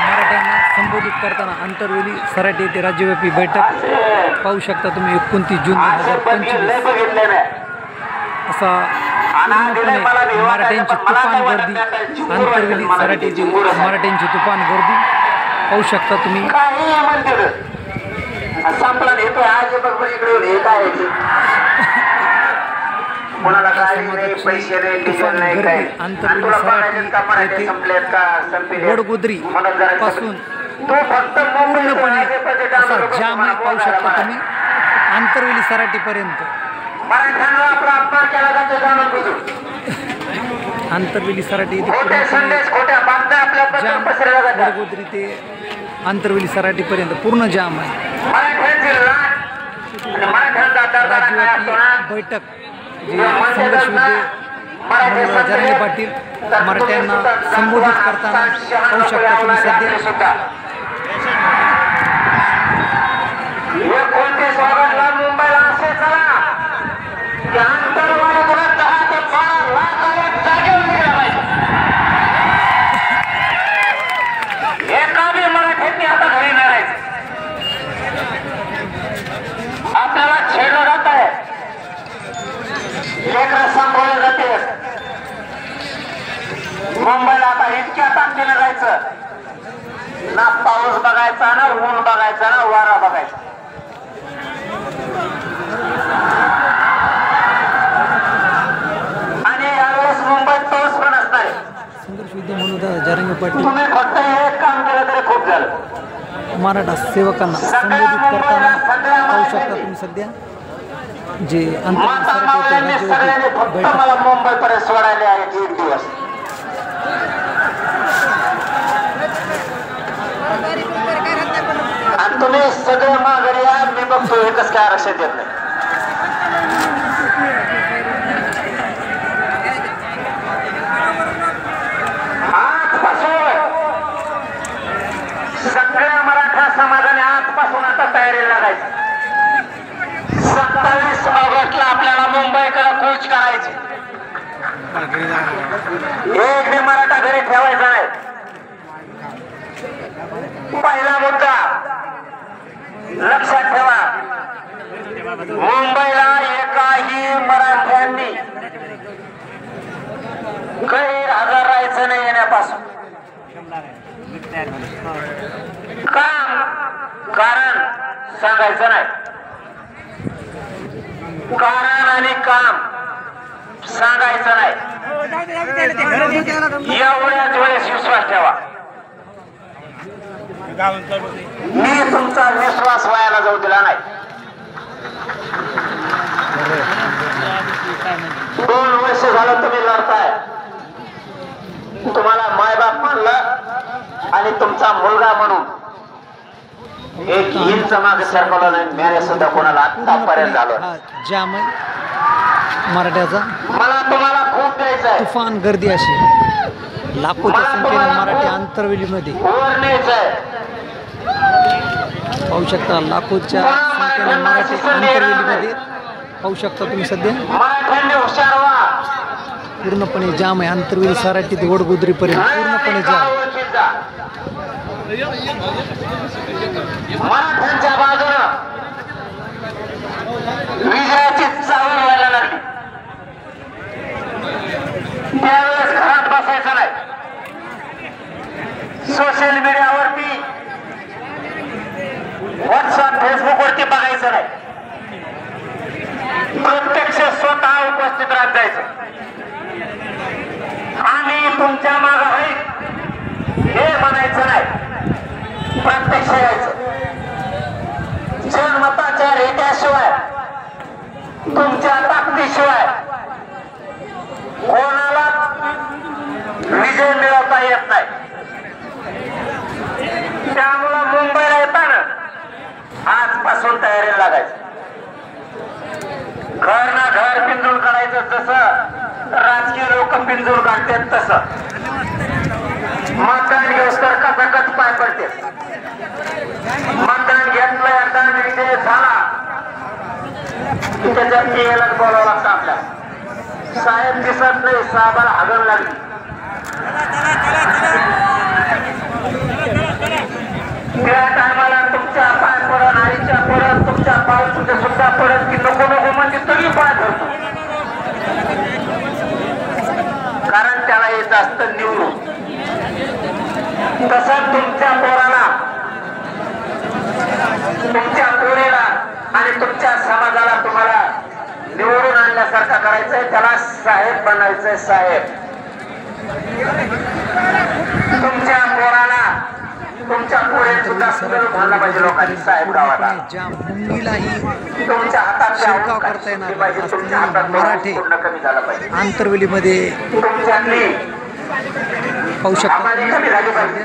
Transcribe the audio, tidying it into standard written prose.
मराठ्यांना संबोधित करताना आंतरवेली सराटी येथे राज्यव्यापी बैठक पाहू शकता तुम्ही 29 जून 2025 असा मराठ्यांची तुफान गर्दी आंतरवेली सराटी येथे मराठ्यांची तुफान गर्दी पाहू शकता तुम्ही कोणाला काही नाही पैसे नाही डिझेल नाही काही वडगोद्री पासून तो फक्त पूर्णपणे असा जाम पाहू शकता तुम्ही आंतरवेली सराटीपर्यंत मराठ्यांना आपला अपमान केला जातो जाणून बुजून आंतरवेली सराटी खोटे संदेश खोट्या बातम्या आपल्याबद्दल पसरवल्या जातात वडगोद्री ते आंतरवेली सराटीपर्यंत पूर्ण जाम आहे मराठ्यांची लाट मराठ्यांचा राज्यव्यापी बैठक संघर्ष जरांगे पाटील मराठ्यांना संबोधित करताना पाहू शकता तुम्ही सध्या मुंबईला असे चला की आंतरवाडी 10 ते 12 लाखाला जागेवर निघाला पाहिजे एका बी मराठ्यांनी आता घरी नाही राहायचं आपल्याला छेडलं जात आहे लेकरं सांभाळले जाते मुंबईला आता इतक्या ताकदीने जायचं ना पाऊस बघायचा ना ऊन बघायचा ना वारा बघायचा आणि यावेळेस मुंबईत पाऊस पण असणार संघर्ष विद्या म्हणून जरांगे पाटील तुम्ही फक्त एक काम केलं तरी खूप झालं मराठा सेवकांना संबोधित करताना पाहू शकता तुम्ही सध्या जे सगळ्यांनी फक्त मला मुंबईपर्यंत सोडायला आहेत एक दिवस आणि तुम्ही सगळे माघारी या मी बघतो एकच काय आरक्षण देत नाही आजपासून सगळ्या मराठा समाजाने आजपासून आता तयारीला लागायची 27 ऑगस्टला आपल्याला मुंबईकडे कूच करायची एक बी मराठा घरी ठेवायचा नाही पहिला मुद्दा लक्षात ठेवा मुंबईला एकाही मराठ्यांनी गैरहजर राहायचं नाही येण्यापासून काम कारण सांगायचं नाही कारण आणि काम सांगायचं नाही एवढ्याच वेळेस विश्वास ठेवा मी तुमचा विश्वास वायाला जाऊ दिला नाही 2 वर्ष झालं तुम्ही लढताय तुम्हाला मायबाप मानलं आणि तुमचा मुलगा म्हणून एक इंच मागे सरकवलं नाही मेरे सुद्धा कोणाला आतापर्यंत झालं जाम मराठ्याचा मला तुम्हाला खूप द्यायचं आहे तुफान गर्दी अशी लाखोच्या संख्येने मराठी आंतरवेलीमध्ये पाहू शकता लाखोच्या संख्येने मराठी आंतरवेलीमध्ये पाहू शकता तुम्ही सध्या मराठ्यांनी हुशार व्हा पूर्णपणे जाम आहे आंतरवेली सराटी ते वडगोद्रीपर्यंत पूर्णपणे जाम मराठ्यांच्या बाजूनं विजयाची चावल व्हायला लागली त्यावेळेस घरात बसायचं नाही सोशल मीडियावरती व्हॉट्सअप फेसबुक वरती बघायचं नाही प्रत्यक्ष स्वतः उपस्थित राहत जायचं आम्ही तुमच्या मागे आहे हे म्हणायचं नाही प्रत्यक्ष यायचं जनमताच्या रेट्याशिवाय तुमच्या ताकदीशिवाय कोणाला विजय मिळवता येत नाही त्यामुळं मुंबईला येताना आजपासून तयारीला लागायचं घर ना घर पिंजून काढायचं जसं राजकीय लोक पिंजून काढतात तसं मतदान घेऊस तर कचाकच पाय पडते मतदान घेतलं एकदा विजय झाला की त्याच्या पीएलाच बोलावं लागतं आपल्याला साहेब दिसत नाही, साहेबाला हागण लागली. त्या टायमाला तुमच्या पाय पडत, आईच्या पडत, तुमच्या पाऊस सुद्धा पडत की नको नको म्हणजे तरी पाय धरतो, कारण त्याला येत असतं निवडून. तसं तुमच्या पोराला, तुमच्या पोरीला आणि तुमच्या समाजाला तुम्हाला निवडून आणल्यासारखं करायचंय, त्याला साहेब बनायचंय. साहेब तुमच्या पोराला, तुमच्या पोरीत सुद्धा सुंदर झाला पाहिजे लोकांनी साहेब गावाला. ज्या मुंगीलाही तुमच्या हातात शिरकाव करता येणार पाहिजे, तुमच्या हातात मराठे पूर्ण कमी झाला पाहिजे. आंतरवेलीमध्ये तुमच्यातली पाहू शकता कमी झाली पाहिजे.